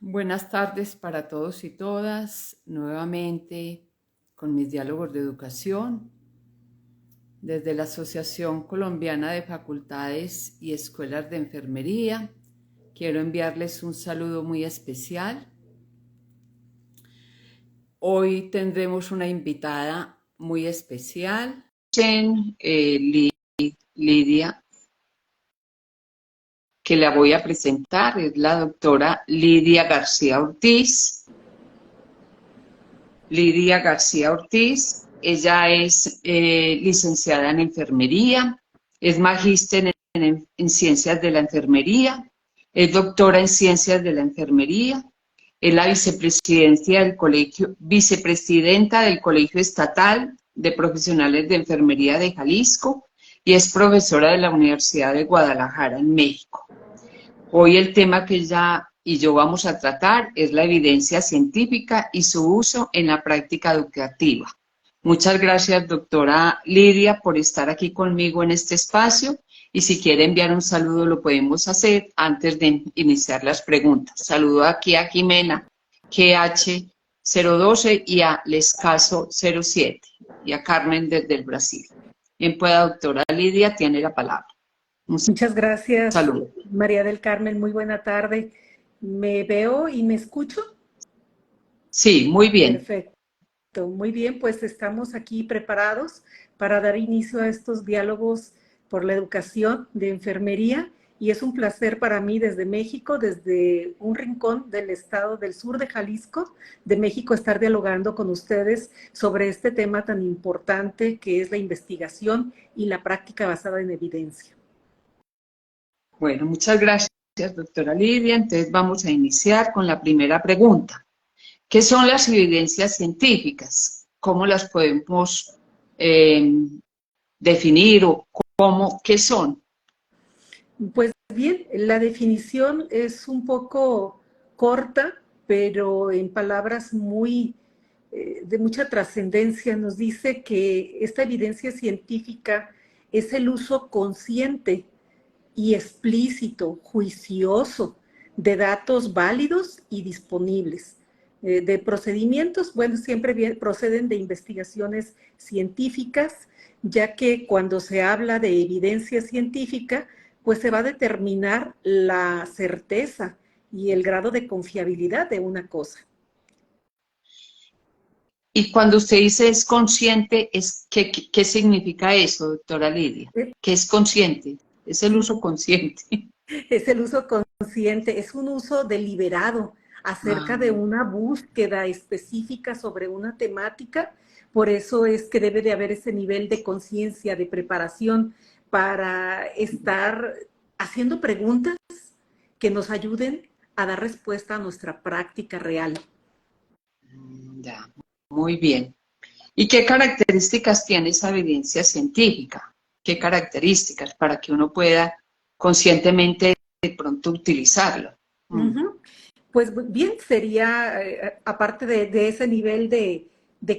Buenas tardes para todos y todas, nuevamente con mis diálogos de educación. Desde la Asociación Colombiana de Facultades y Escuelas de Enfermería, quiero enviarles un saludo muy especial. Hoy tendremos una invitada muy especial, Lidia, que la voy a presentar, es la doctora Lidia García Ortiz. Lidia García Ortiz, ella es licenciada en enfermería, es magíster en ciencias de la enfermería, es doctora en ciencias de la enfermería, es la vicepresidenta del Colegio Estatal de Profesionales de Enfermería de Jalisco y es profesora de la Universidad de Guadalajara en México. Hoy el tema que ella y yo vamos a tratar es la evidencia científica y su uso en la práctica educativa. Muchas gracias, doctora Lidia, por estar aquí conmigo en este espacio, y si quiere enviar un saludo lo podemos hacer antes de iniciar las preguntas. Saludo aquí a Jimena, GH012, y a Lescaso07, y a Carmen desde el Brasil. Bien, pues, doctora Lidia, tiene la palabra. Muchas gracias, Saludo. María del Carmen, muy buena tarde. ¿Me veo y me escucho? Sí, muy bien. Perfecto, muy bien, pues estamos aquí preparados para dar inicio a estos diálogos por la educación de enfermería, y es un placer para mí desde México, desde un rincón del estado del sur de Jalisco, de México, estar dialogando con ustedes sobre este tema tan importante que es la investigación y la práctica basada en evidencia. Bueno, muchas gracias, doctora Lidia. Entonces vamos a iniciar con la primera pregunta. ¿Qué son las evidencias científicas? ¿Cómo las podemos definir o qué son? Pues bien, la definición es un poco corta, pero en palabras de mucha trascendencia. Nos dice que esta evidencia científica es el uso consciente y explícito, juicioso, de datos válidos y disponibles, de procedimientos, bueno, siempre proceden de investigaciones científicas, ya que cuando se habla de evidencia científica, pues se va a determinar la certeza y el grado de confiabilidad de una cosa. Y cuando usted dice es consciente, ¿qué significa eso, doctora Lidia? ¿Qué es consciente? Es el uso consciente. Es el uso consciente, es un uso deliberado acerca de una búsqueda específica sobre una temática. Por eso es que debe de haber ese nivel de conciencia, de preparación para estar haciendo preguntas que nos ayuden a dar respuesta a nuestra práctica real. Ya, muy bien. ¿Y qué características tiene esa evidencia científica? ¿Qué características para que uno pueda conscientemente de pronto utilizarlo? Pues bien, sería, aparte de ese nivel de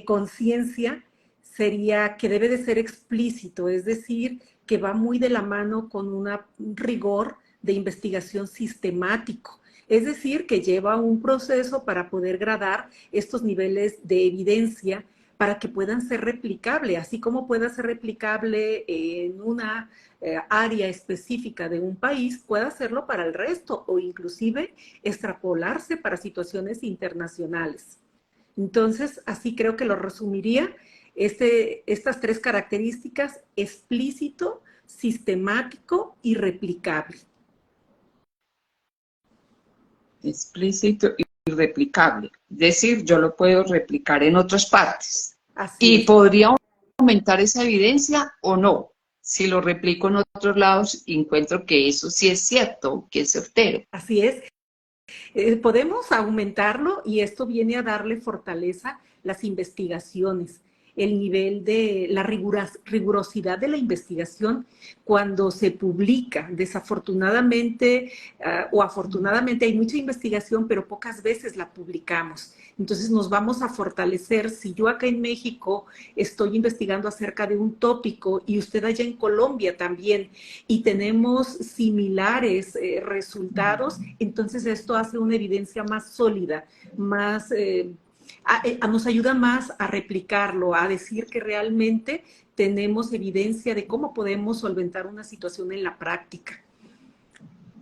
conciencia, sería que debe de ser explícito, es decir, que va muy de la mano con un rigor de investigación sistemático. Es decir, que lleva un proceso para poder gradar estos niveles de evidencia para que puedan ser replicables, así como pueda ser replicable en una área específica de un país, pueda hacerlo para el resto o inclusive extrapolarse para situaciones internacionales. Entonces, así creo que lo resumiría, estas tres características: explícito, sistemático y replicable. Explícito y replicable. Es decir, yo lo puedo replicar en otras partes. Así ¿Y es. podría aumentar esa evidencia o no? Si lo replico en otros lados, encuentro que eso sí es cierto, que es certero. Así es. Podemos aumentarlo, y esto viene a darle fortaleza las investigaciones. el nivel de la rigurosidad de la investigación cuando se publica. Desafortunadamente o afortunadamente hay mucha investigación, pero pocas veces la publicamos. Entonces nos vamos a fortalecer. Si yo acá en México estoy investigando acerca de un tópico y usted allá en Colombia también, y tenemos similares resultados, entonces esto hace una evidencia más sólida, más nos ayuda más a replicarlo, a decir que realmente tenemos evidencia de cómo podemos solventar una situación en la práctica.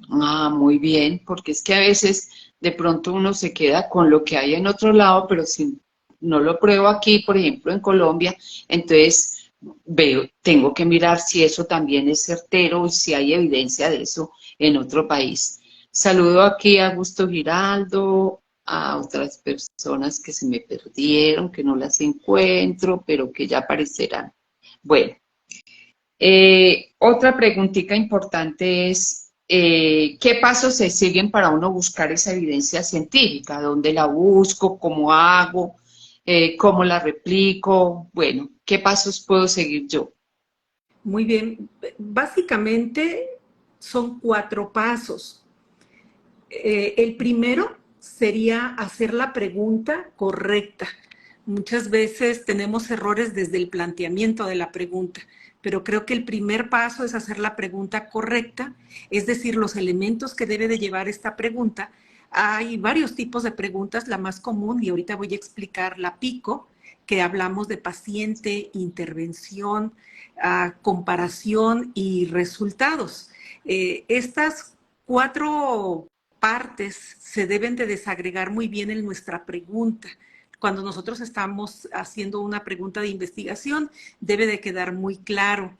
Ah, muy bien, porque es que a veces de pronto uno se queda con lo que hay en otro lado, pero si no lo pruebo aquí, por ejemplo, en Colombia, entonces veo, tengo que mirar si eso también es certero y si hay evidencia de eso en otro país. Saludo aquí a Augusto Giraldo, a otras personas que se me perdieron, que no las encuentro, pero que ya aparecerán. Bueno, otra preguntita importante es, ¿qué pasos se siguen para uno buscar esa evidencia científica? ¿Dónde la busco? ¿Cómo hago? ¿Cómo la replico? Bueno, ¿qué pasos puedo seguir yo? Muy bien. Básicamente son 4 pasos. El primero sería hacer la pregunta correcta. Muchas veces tenemos errores desde el planteamiento de la pregunta, pero creo que el primer paso es hacer la pregunta correcta, es decir, los elementos que debe de llevar esta pregunta. Hay varios tipos de preguntas, la más común, y ahorita voy a explicar la PICO, que hablamos de paciente, intervención, comparación y resultados. Estas 4 partes se deben de desagregar muy bien en nuestra pregunta. Cuando nosotros estamos haciendo una pregunta de investigación, debe de quedar muy claro.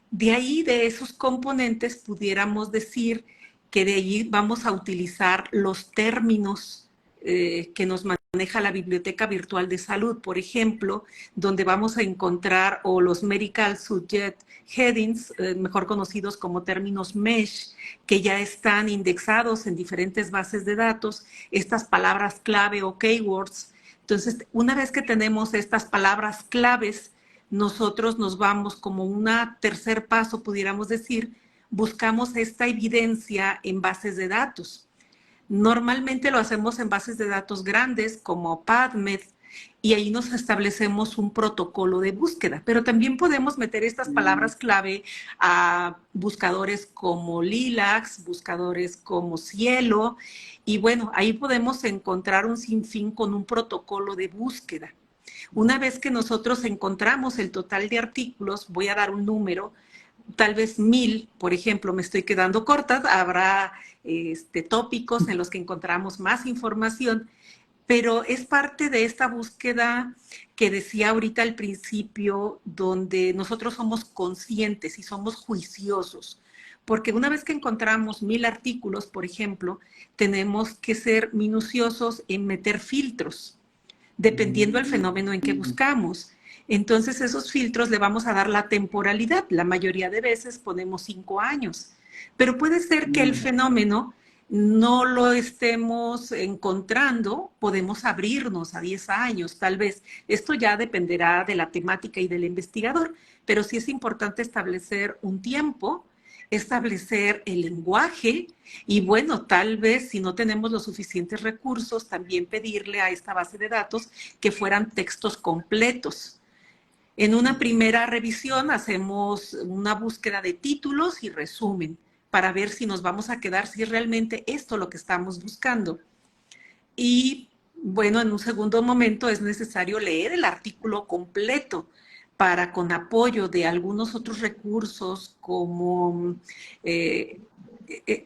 De ahí, de esos componentes, pudiéramos decir que de allí vamos a utilizar los términos que nos maneja la Biblioteca Virtual de Salud, por ejemplo, donde vamos a encontrar o los Medical Subject Headings, mejor conocidos como términos MESH, que ya están indexados en diferentes bases de datos, estas palabras clave o keywords. Entonces, una vez que tenemos estas palabras claves, nosotros nos vamos como un tercer paso, pudiéramos decir, buscamos esta evidencia en bases de datos. Normalmente lo hacemos en bases de datos grandes como PubMed y ahí nos establecemos un protocolo de búsqueda, pero también podemos meter estas palabras clave a buscadores como Lilacs, buscadores como Cielo, y bueno, ahí podemos encontrar un sinfín con un protocolo de búsqueda. Una vez que nosotros encontramos el total de artículos, voy a dar un número, tal vez 1000, por ejemplo, me estoy quedando corta, habrá tópicos en los que encontramos más información, pero es parte de esta búsqueda que decía ahorita al principio, donde nosotros somos conscientes y somos juiciosos. Porque una vez que encontramos 1000 artículos, por ejemplo, tenemos que ser minuciosos en meter filtros, dependiendo del fenómeno en que buscamos. Entonces, esos filtros le vamos a dar la temporalidad. La mayoría de veces ponemos 5 años. Pero puede ser que el fenómeno no lo estemos encontrando, podemos abrirnos a 10 años, tal vez. Esto ya dependerá de la temática y del investigador, pero sí es importante establecer un tiempo, establecer el lenguaje y bueno, tal vez si no tenemos los suficientes recursos, también pedirle a esta base de datos que fueran textos completos. En una primera revisión hacemos una búsqueda de títulos y resumen para ver si nos vamos a quedar, si es realmente esto lo que estamos buscando. Y bueno, en un segundo momento es necesario leer el artículo completo para, con apoyo de algunos otros recursos como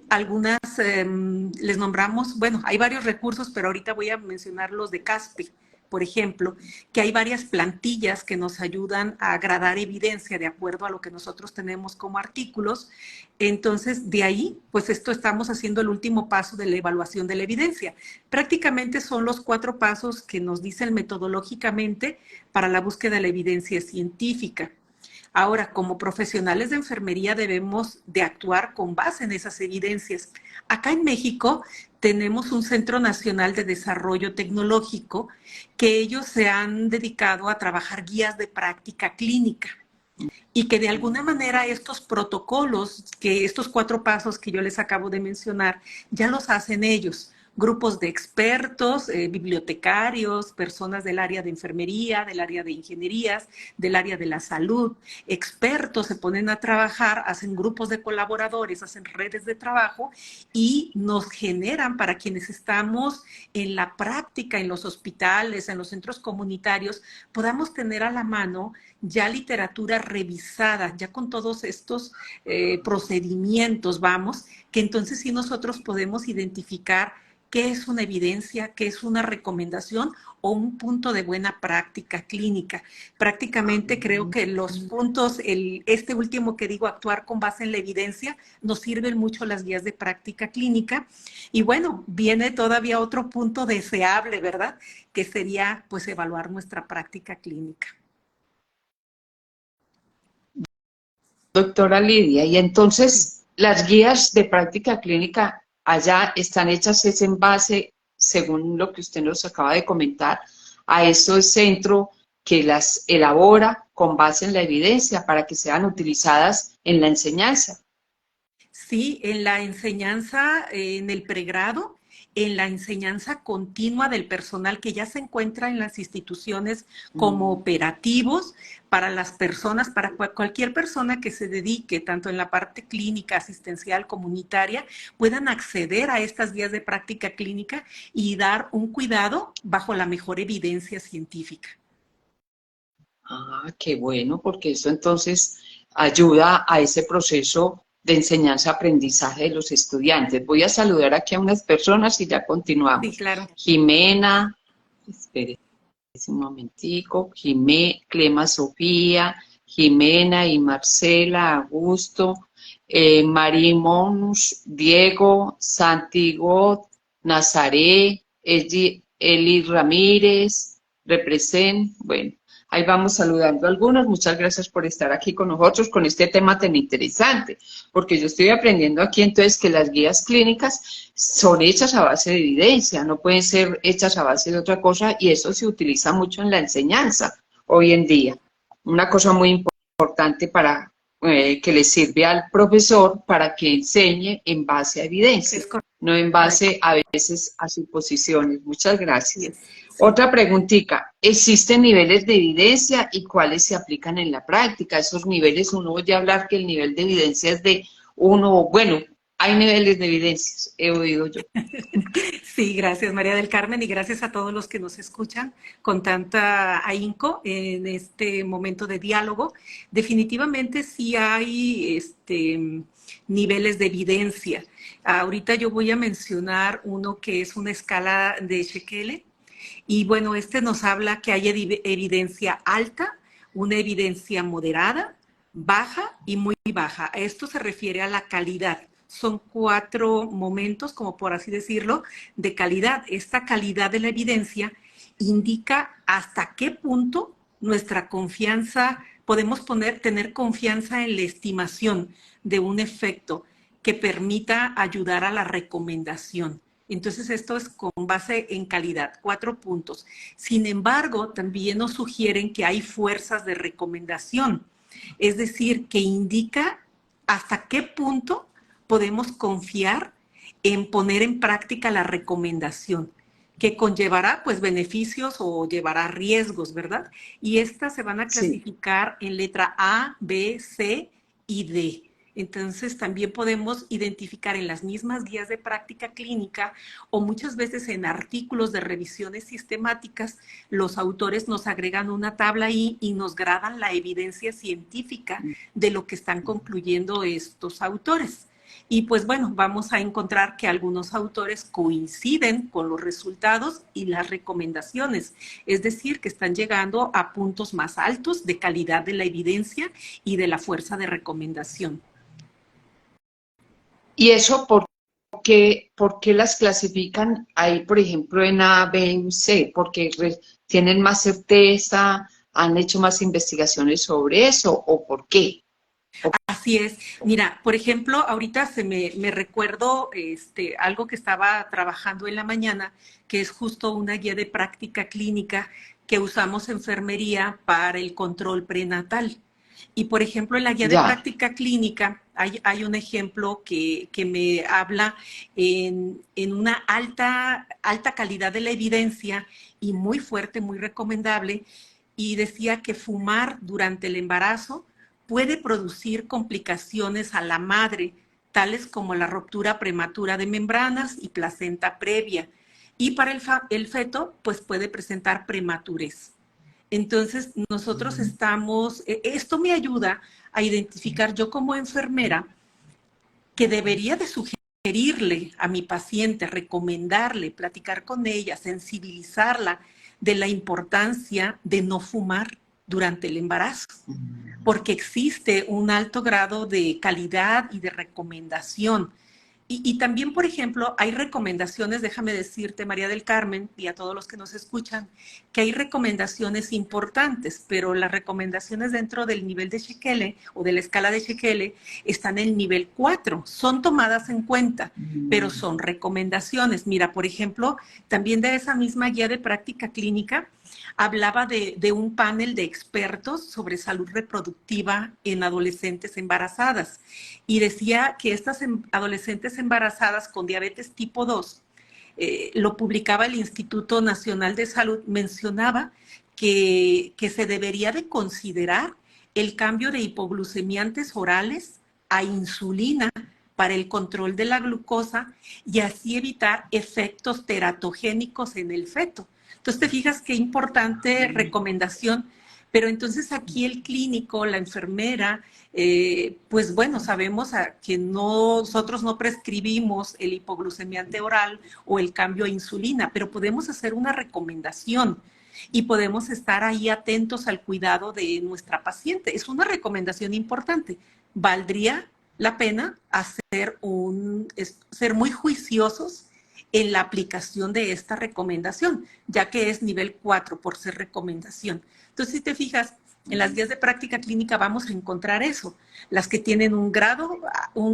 algunas, les nombramos, bueno, hay varios recursos, pero ahorita voy a mencionar los de CASPI, por ejemplo, que hay varias plantillas que nos ayudan a gradar evidencia de acuerdo a lo que nosotros tenemos como artículos. Entonces, de ahí, pues esto estamos haciendo el último paso de la evaluación de la evidencia. Prácticamente son los 4 pasos que nos dicen metodológicamente para la búsqueda de la evidencia científica. Ahora, como profesionales de enfermería debemos de actuar con base en esas evidencias. Acá en México tenemos un Centro Nacional de Desarrollo Tecnológico que ellos se han dedicado a trabajar guías de práctica clínica y que de alguna manera estos protocolos, que estos 4 pasos que yo les acabo de mencionar, ya los hacen ellos. Grupos de expertos, bibliotecarios, personas del área de enfermería, del área de ingenierías, del área de la salud, expertos se ponen a trabajar, hacen grupos de colaboradores, hacen redes de trabajo y nos generan para quienes estamos en la práctica, en los hospitales, en los centros comunitarios, podamos tener a la mano ya literatura revisada, ya con todos estos procedimientos, vamos, que entonces sí nosotros podemos identificar qué es una evidencia, qué es una recomendación o un punto de buena práctica clínica. Prácticamente creo que los puntos, este último que digo, actuar con base en la evidencia, nos sirven mucho las guías de práctica clínica. Y bueno, viene todavía otro punto deseable, ¿verdad? Que sería pues evaluar nuestra práctica clínica. Doctora Lidia, y entonces las guías de práctica clínica allá están hechas es en base, según lo que usted nos acaba de comentar, a ese centro que las elabora con base en la evidencia para que sean utilizadas en la enseñanza. Sí, en la enseñanza, en el pregrado, en la enseñanza continua del personal que ya se encuentra en las instituciones como operativos para las personas, para cualquier persona que se dedique, tanto en la parte clínica, asistencial, comunitaria, puedan acceder a estas guías de práctica clínica y dar un cuidado bajo la mejor evidencia científica. Ah, qué bueno, porque eso entonces ayuda a ese proceso de enseñanza-aprendizaje de los estudiantes. Voy a saludar aquí a unas personas y ya Sí, continuamos. claro. Jimena, espere un momentico, Clema Sofía, Jimena y Marcela, Augusto, Marimonus, Diego, Santiago, Nazaré, Eli Ramírez, bueno, ahí vamos saludando a algunos. Muchas gracias por estar aquí con nosotros con este tema tan interesante, porque yo estoy aprendiendo aquí entonces que las guías clínicas son hechas a base de evidencia, no pueden ser hechas a base de otra cosa, y eso se utiliza mucho en la enseñanza hoy en día. Una cosa muy importante para que le sirve al profesor para que enseñe en base a evidencia, no en base a veces a suposiciones. Muchas gracias. Yes. Sí. Otra preguntita, ¿existen niveles de evidencia y cuáles se aplican en la práctica? Esos niveles, uno oye hablar que el nivel de evidencia es de uno, bueno, hay niveles de evidencias, he oído yo. Sí, gracias María del Carmen y gracias a todos los que nos escuchan con tanta ahínco en este momento de diálogo. Definitivamente sí hay niveles de evidencia. Ahorita yo voy a mencionar uno que es una escala de Shekele y bueno, nos habla que hay evidencia alta, una evidencia moderada, baja y muy baja. Esto se refiere a la calidad. Son 4 momentos, como por así decirlo, de calidad. Esta calidad de la evidencia indica hasta qué punto nuestra confianza, podemos tener confianza en la estimación de un efecto que permita ayudar a la recomendación. Entonces, esto es con base en calidad, 4 puntos. Sin embargo, también nos sugieren que hay fuerzas de recomendación, es decir, que indica hasta qué punto podemos confiar en poner en práctica la recomendación, que conllevará pues beneficios o llevará riesgos, ¿verdad? Y estas se van a clasificar en letra A, B, C y D. Entonces también podemos identificar en las mismas guías de práctica clínica o muchas veces en artículos de revisiones sistemáticas, los autores nos agregan una tabla ahí y nos graban la evidencia científica de lo que están concluyendo estos autores. Y pues bueno, vamos a encontrar que algunos autores coinciden con los resultados y las recomendaciones, es decir, que están llegando a puntos más altos de calidad de la evidencia y de la fuerza de recomendación. ¿Y eso por qué las clasifican ahí, por ejemplo, en A, B y C? ¿Porque tienen más certeza, ¿Han hecho más investigaciones sobre eso o por qué? Así es. Mira, por ejemplo, ahorita me recuerdo algo que estaba trabajando en la mañana, que es justo una guía de práctica clínica que usamos en enfermería para el control prenatal. Y, por ejemplo, en la guía de Ya, práctica clínica hay un ejemplo que me habla en una alta calidad de la evidencia y muy fuerte, muy recomendable, y decía que fumar durante el embarazo puede producir complicaciones a la madre, tales como la ruptura prematura de membranas y placenta previa. Y para el feto, pues puede presentar prematurez. Entonces, nosotros esto me ayuda a identificar yo como enfermera que debería de sugerirle a mi paciente, recomendarle, platicar con ella, sensibilizarla de la importancia de no fumar durante el embarazo, porque existe un alto grado de calidad y de recomendación. Y también, por ejemplo, hay recomendaciones, déjame decirte, María del Carmen, y a todos los que nos escuchan, que hay recomendaciones importantes, pero las recomendaciones dentro del nivel de Shekele o de la escala de Shekele están en el nivel 4, son tomadas en cuenta, pero son recomendaciones. Mira, por ejemplo, también de esa misma guía de práctica clínica, hablaba de un panel de expertos sobre salud reproductiva en adolescentes embarazadas y decía que estas adolescentes embarazadas con diabetes tipo 2, lo publicaba el Instituto Nacional de Salud, mencionaba que se debería de considerar el cambio de hipoglucemiantes orales a insulina para el control de la glucosa y así evitar efectos teratogénicos en el feto. Entonces, te fijas qué importante recomendación, pero entonces aquí el clínico, la enfermera, pues bueno, sabemos que nosotros no prescribimos el hipoglucemiante oral o el cambio a insulina, pero podemos hacer una recomendación y podemos estar ahí atentos al cuidado de nuestra paciente. Es una recomendación importante. Valdría la pena ser muy juiciosos en la aplicación de esta recomendación, ya que es nivel 4 por ser recomendación. Entonces, si te fijas, en las guías de práctica clínica vamos a encontrar eso, las que tienen un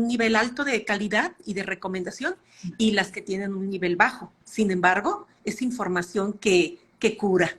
nivel alto de calidad y de recomendación y las que tienen un nivel bajo. Sin embargo, es información que cura.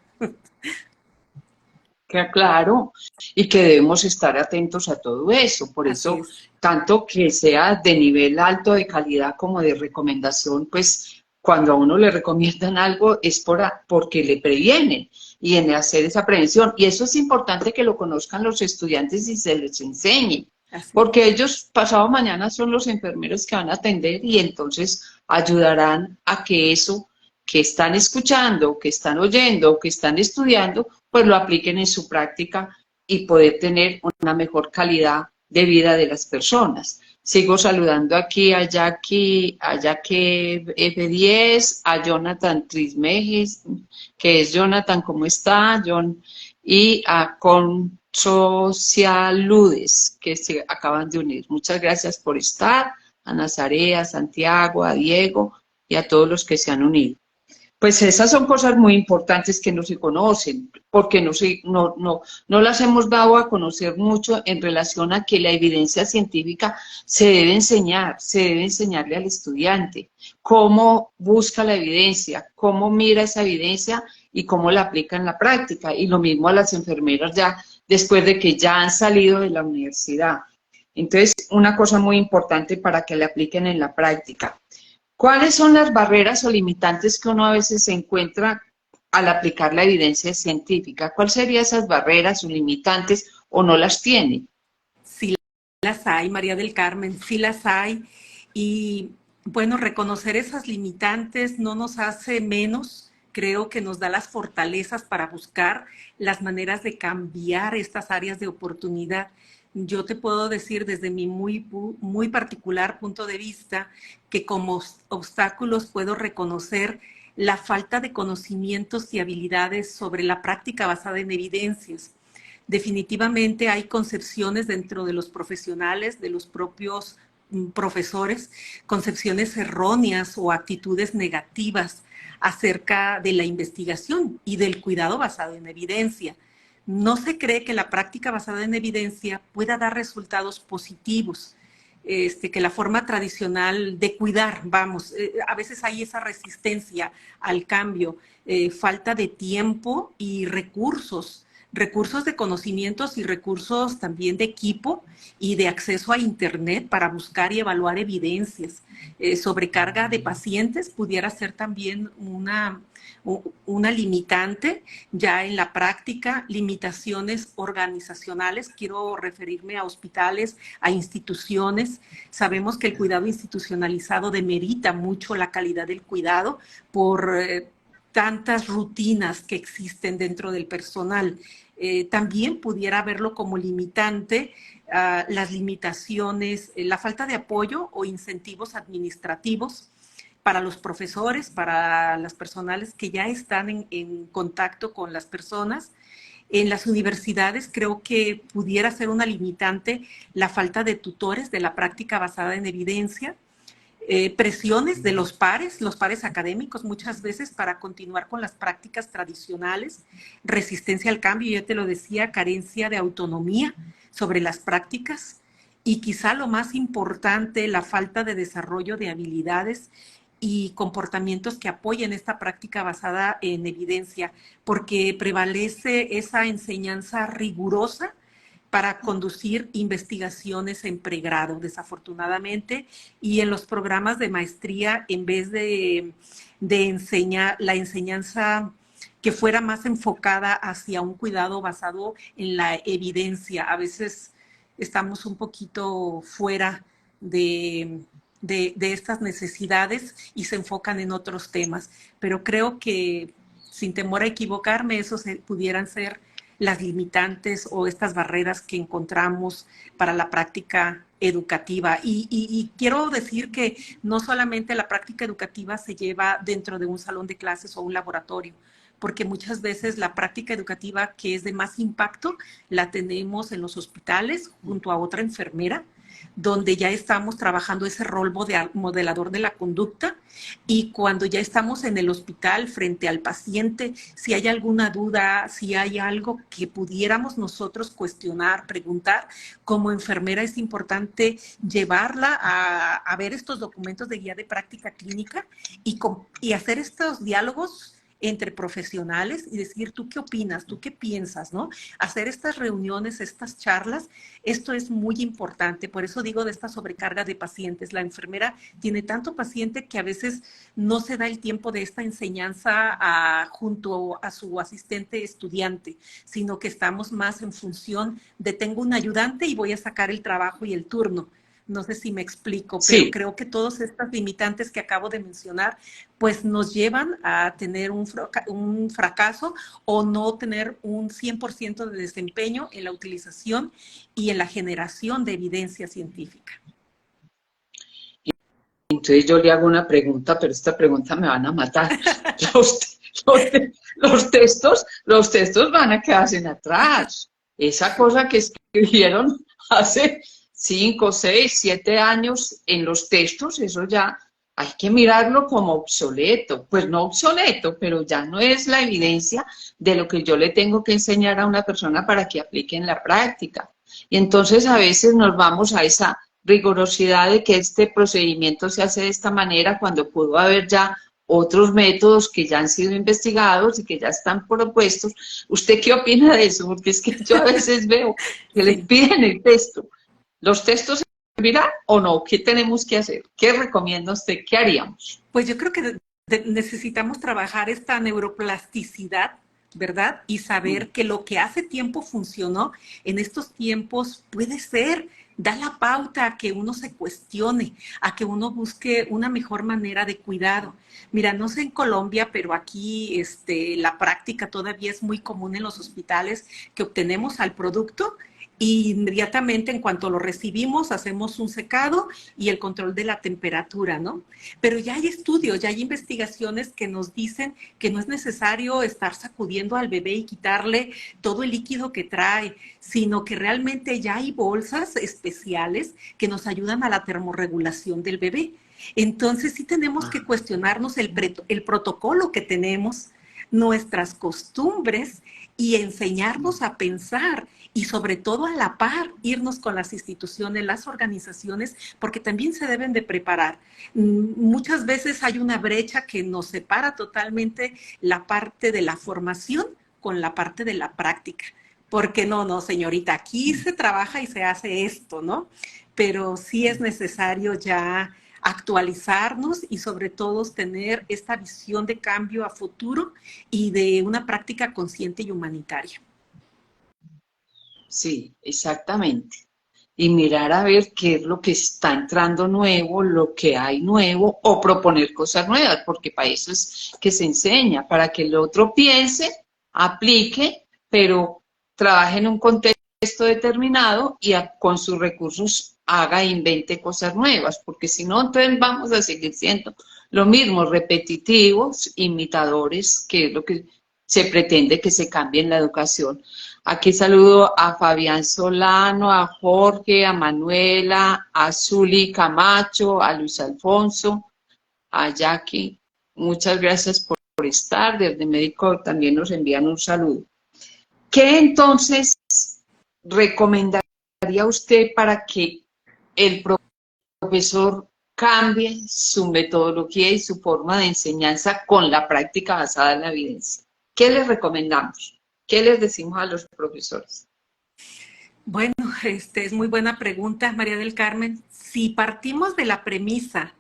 queda claro, y que debemos estar atentos a todo eso. Por Así eso, es. tanto que sea de nivel alto de calidad como de recomendación, pues cuando a uno le recomiendan algo es porque le previenen y en hacer esa prevención. Y eso es importante que lo conozcan los estudiantes y se les enseñe, Así es. porque ellos pasado mañana son los enfermeros que van a atender y entonces ayudarán a que eso que están escuchando, que están oyendo, que están estudiando, pues lo apliquen en su práctica y poder tener una mejor calidad de vida de las personas. Sigo saludando aquí a Jackie F10, a Jonathan Trismegis, que es Jonathan, ¿cómo está? John, y a Consocialudes, que se acaban de unir. Muchas gracias por estar, a Nazaré, a Santiago, a Diego y a todos los que se han unido. Pues esas son cosas muy importantes que no se conocen, porque no las hemos dado a conocer mucho en relación a que la evidencia científica se debe enseñarle al estudiante, cómo busca la evidencia, cómo mira esa evidencia y cómo la aplica en la práctica. Y lo mismo a las enfermeras ya después de que ya han salido de la universidad. Entonces, una cosa muy importante para que la apliquen en la práctica. ¿Cuáles son las barreras o limitantes que uno a veces se encuentra al aplicar la evidencia científica? ¿Cuáles serían esas barreras o limitantes o no las tiene? Sí las hay, María del Carmen, sí las hay. Y bueno, reconocer esas limitantes no nos hace menos, creo que nos da las fortalezas para buscar las maneras de cambiar estas áreas de oportunidad. Yo te puedo decir desde mi muy particular punto de vista que como obstáculos puedo reconocer la falta de conocimientos y habilidades sobre la práctica basada en evidencias. Definitivamente hay concepciones dentro de los profesionales, de los propios profesores, concepciones erróneas o actitudes negativas acerca de la investigación y del cuidado basado en evidencia. no se cree que la práctica basada en evidencia pueda dar resultados positivos. Que la forma tradicional de cuidar, vamos, a veces hay esa resistencia al cambio, falta de tiempo y recursos, recursos de conocimientos y recursos también de equipo y de acceso a Internet para buscar y evaluar evidencias. Sobrecarga de pacientes pudiera ser también una limitante ya en la práctica, limitaciones organizacionales, quiero referirme a hospitales, a instituciones. Sabemos que el cuidado institucionalizado demerita mucho la calidad del cuidado por tantas rutinas que existen dentro del personal. También pudiera verlo como limitante las limitaciones, la falta de apoyo o incentivos administrativos para los profesores, para las personales que ya están en contacto con las personas. En las universidades creo que pudiera ser una limitante la falta de tutores de la práctica basada en evidencia, presiones de los pares académicos muchas veces para continuar con las prácticas tradicionales, resistencia al cambio, ya te lo decía, carencia de autonomía sobre las prácticas y quizá lo más importante, la falta de desarrollo de habilidades y comportamientos que apoyen esta práctica basada en evidencia, porque prevalece esa enseñanza rigurosa para conducir investigaciones en pregrado, desafortunadamente, y en los programas de maestría, en vez de enseñar la enseñanza que fuera más enfocada hacia un cuidado basado en la evidencia. A veces estamos un poquito fuera de estas necesidades y se enfocan en otros temas, pero creo que, sin temor a equivocarme, esos pudieran ser las limitantes o estas barreras que encontramos para la práctica educativa. Y quiero decir que no solamente la práctica educativa se lleva dentro de un salón de clases o un laboratorio, porque muchas veces la práctica educativa que es de más impacto la tenemos en los hospitales junto a otra enfermera, donde ya estamos trabajando ese rol modelador de la conducta, y cuando ya estamos en el hospital frente al paciente, si hay alguna duda, si hay algo que pudiéramos nosotros cuestionar, preguntar, como enfermera es importante llevarla a ver estos documentos de guía de práctica clínica y hacer estos diálogos entre profesionales y decir, ¿tú qué opinas? ¿Tú qué piensas? ¿No? Hacer estas reuniones, estas charlas, esto es muy importante. Por eso digo de esta sobrecarga de pacientes. La enfermera tiene tanto paciente que a veces no se da el tiempo de esta enseñanza junto a su asistente estudiante, sino que estamos más en función de tengo un ayudante y voy a sacar el trabajo y el turno. No sé si me explico, pero creo que todas estas limitantes que acabo de mencionar, pues nos llevan a tener un fracaso o no tener un 100% de desempeño en la utilización y en la generación de evidencia científica. Entonces yo le hago una pregunta, pero esta pregunta me van a matar. Los textos van a quedarse atrás. Esa cosa que escribieron hace 5, 6, 7 años en los textos, eso ya hay que mirarlo como obsoleto. Pues no obsoleto, pero ya no es la evidencia de lo que yo le tengo que enseñar a una persona para que aplique en la práctica. Y entonces a veces nos vamos a esa rigurosidad de que este procedimiento se hace de esta manera cuando pudo haber ya otros métodos que ya han sido investigados y que ya están propuestos. ¿Usted qué opina de eso? Porque es que yo a veces veo que le piden el texto. ¿Los textos servirán o no? ¿Qué tenemos que hacer? ¿Qué recomienda usted? ¿Qué haríamos? Pues yo creo que necesitamos trabajar esta neuroplasticidad, ¿verdad? Y saber que lo que hace tiempo funcionó, en estos tiempos puede ser, da la pauta a que uno se cuestione, a que uno busque una mejor manera de cuidado. Mira, no sé en Colombia, pero aquí la práctica todavía es muy común en los hospitales que obtenemos al producto y inmediatamente en cuanto lo recibimos hacemos un secado y el control de la temperatura, ¿no? Pero ya hay estudios, ya hay investigaciones que nos dicen que no es necesario estar sacudiendo al bebé y quitarle todo el líquido que trae, sino que realmente ya hay bolsas especiales que nos ayudan a la termorregulación del bebé. Entonces sí tenemos que cuestionarnos el protocolo que tenemos nuestras costumbres y enseñarnos a pensar y sobre todo a la par irnos con las instituciones, las organizaciones, porque también se deben de preparar. Muchas veces hay una brecha que nos separa totalmente la parte de la formación con la parte de la práctica. Porque no, señorita, aquí se trabaja y se hace esto, ¿no? Pero sí es necesario ya actualizarnos y sobre todo tener esta visión de cambio a futuro y de una práctica consciente y humanitaria. Sí, exactamente. Y mirar a ver qué es lo que está entrando nuevo, lo que hay nuevo, o proponer cosas nuevas, porque para eso es que se enseña, para que el otro piense, aplique, pero trabaje en un contexto determinado y con sus recursos haga e invente cosas nuevas, porque si no, entonces vamos a seguir siendo lo mismo, repetitivos, imitadores, que es lo que se pretende que se cambie en la educación. Aquí saludo a Fabián Solano, a Jorge, a Manuela, a Zuli Camacho, a Luis Alfonso, a Jackie. Muchas gracias por estar. Desde México también nos envían un saludo. ¿Qué entonces recomendaría usted para que el profesor cambie su metodología y su forma de enseñanza con la práctica basada en la evidencia? ¿Qué les recomendamos? ¿Qué les decimos a los profesores? Bueno, es muy buena pregunta, María del Carmen. Si partimos de la premisa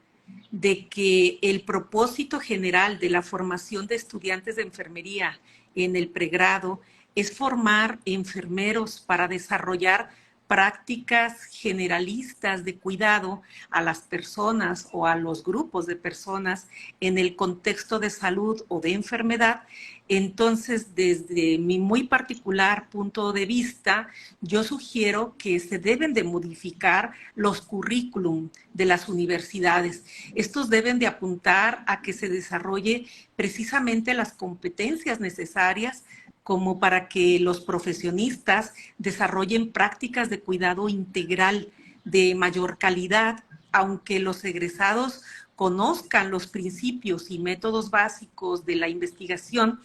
de que el propósito general de la formación de estudiantes de enfermería en el pregrado es formar enfermeros para desarrollar prácticas generalistas de cuidado a las personas o a los grupos de personas en el contexto de salud o de enfermedad, entonces desde mi muy particular punto de vista, yo sugiero que se deben de modificar los currículum de las universidades. Estos deben de apuntar a que se desarrolle precisamente las competencias necesarias como para que los profesionistas desarrollen prácticas de cuidado integral de mayor calidad, aunque los egresados conozcan los principios y métodos básicos de la investigación,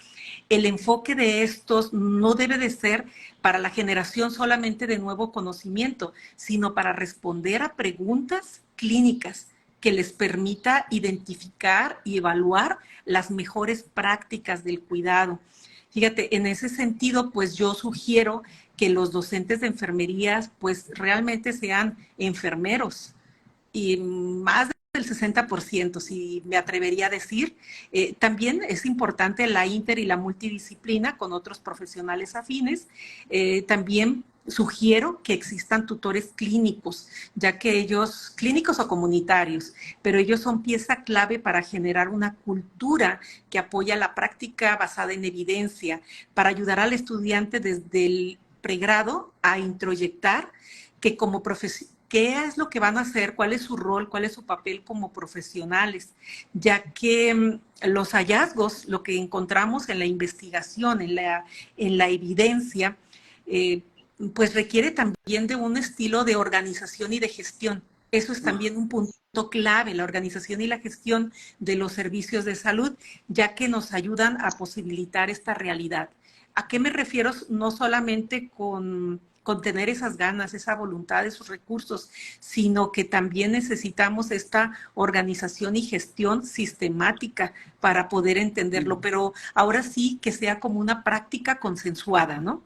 el enfoque de estos no debe de ser para la generación solamente de nuevo conocimiento, sino para responder a preguntas clínicas que les permita identificar y evaluar las mejores prácticas del cuidado. Fíjate, en ese sentido, pues yo sugiero que los docentes de enfermería, pues realmente sean enfermeros y más del 60%, si me atrevería a decir. También es importante la inter y la multidisciplina con otros profesionales afines. También sugiero que existan tutores clínicos, ya que ellos, clínicos o comunitarios, pero ellos son pieza clave para generar una cultura que apoya la práctica basada en evidencia, para ayudar al estudiante desde el pregrado a introyectar que como profesional, qué es lo que van a hacer, cuál es su rol, cuál es su papel como profesionales, ya que los hallazgos, lo que encontramos en la investigación, en la evidencia, pues requiere también de un estilo de organización y de gestión. Eso es también un punto clave, la organización y la gestión de los servicios de salud, ya que nos ayudan a posibilitar esta realidad. ¿A qué me refiero? No solamente con tener esas ganas, esa voluntad, esos recursos, sino que también necesitamos esta organización y gestión sistemática para poder entenderlo, pero ahora sí que sea como una práctica consensuada, ¿no?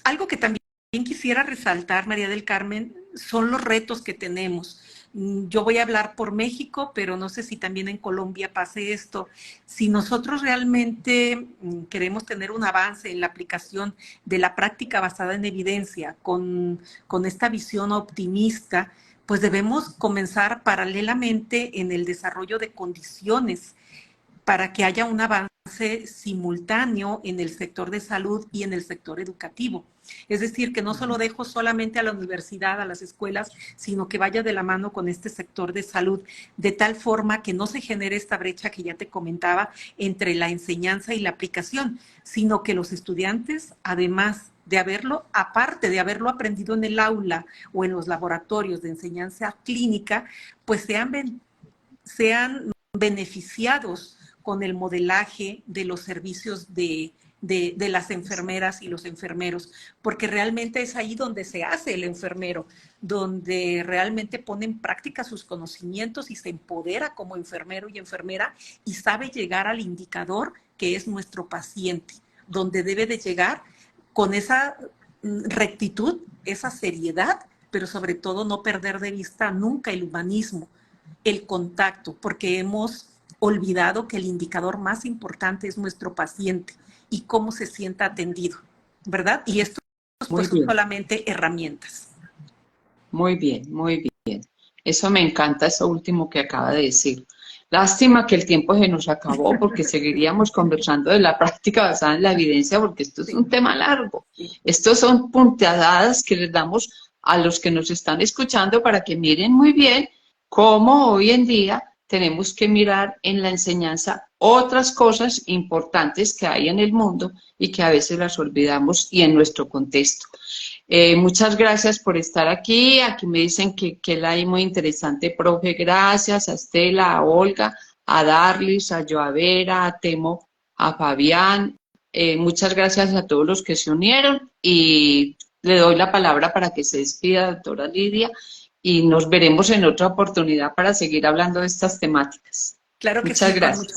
Algo que también quisiera resaltar, María del Carmen, son los retos que tenemos. Yo voy a hablar por México, pero no sé si también en Colombia pase esto. Si nosotros realmente queremos tener un avance en la aplicación de la práctica basada en evidencia con esta visión optimista, pues debemos comenzar paralelamente en el desarrollo de condiciones para que haya un avance simultáneo en el sector de salud y en el sector educativo. Es decir, que no solo dejo solamente a la universidad, a las escuelas, sino que vaya de la mano con este sector de salud, de tal forma que no se genere esta brecha que ya te comentaba entre la enseñanza y la aplicación, sino que los estudiantes, además de haberlo, aparte de haberlo aprendido en el aula o en los laboratorios de enseñanza clínica, pues sean beneficiados con el modelaje de los servicios de las enfermeras y los enfermeros, porque realmente es ahí donde se hace el enfermero, donde realmente pone en práctica sus conocimientos y se empodera como enfermero y enfermera y sabe llegar al indicador que es nuestro paciente, donde debe de llegar con esa rectitud, esa seriedad, pero sobre todo no perder de vista nunca el humanismo, el contacto, porque hemos olvidado que el indicador más importante es nuestro paciente y cómo se sienta atendido, ¿verdad? Y estos Muy pues son bien, solamente herramientas. muy bien, muy bien. Eso me encanta, eso último que acaba de decir. Lástima que el tiempo se nos acabó porque seguiríamos conversando de la práctica basada en la evidencia porque esto es Sí, un tema largo. sí. Estos son puntadas que les damos a los que nos están escuchando para que miren muy bien cómo hoy en día tenemos que mirar en la enseñanza otras cosas importantes que hay en el mundo y que a veces las olvidamos y en nuestro contexto. Muchas gracias por estar aquí. Aquí me dicen que la hay muy interesante, profe. Gracias a Estela, a Olga, a Darlis, a Joavera, a Temo, a Fabián. Muchas gracias a todos los que se unieron y le doy la palabra para que se despida, doctora Lidia, y nos veremos en otra oportunidad para seguir hablando de estas temáticas. Claro que Muchas sí, gracias.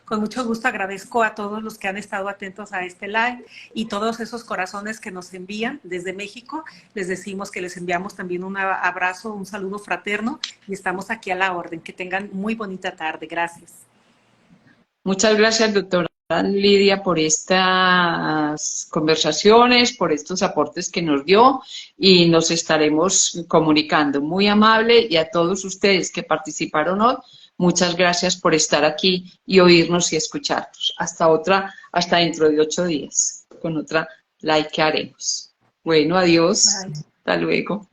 con mucho gusto agradezco a todos los que han estado atentos a este live y todos esos corazones que nos envían desde México. Les decimos que les enviamos también un abrazo, un saludo fraterno y estamos aquí a la orden. Que tengan muy bonita tarde. Gracias. Muchas gracias, doctora Lidia, por estas conversaciones, por estos aportes que nos dio y nos estaremos comunicando. Muy amable y a todos ustedes que participaron hoy, muchas gracias por estar aquí y oírnos y escucharnos. Hasta dentro de 8 días, con otra like que haremos. Bueno, adiós. Bye. Hasta luego.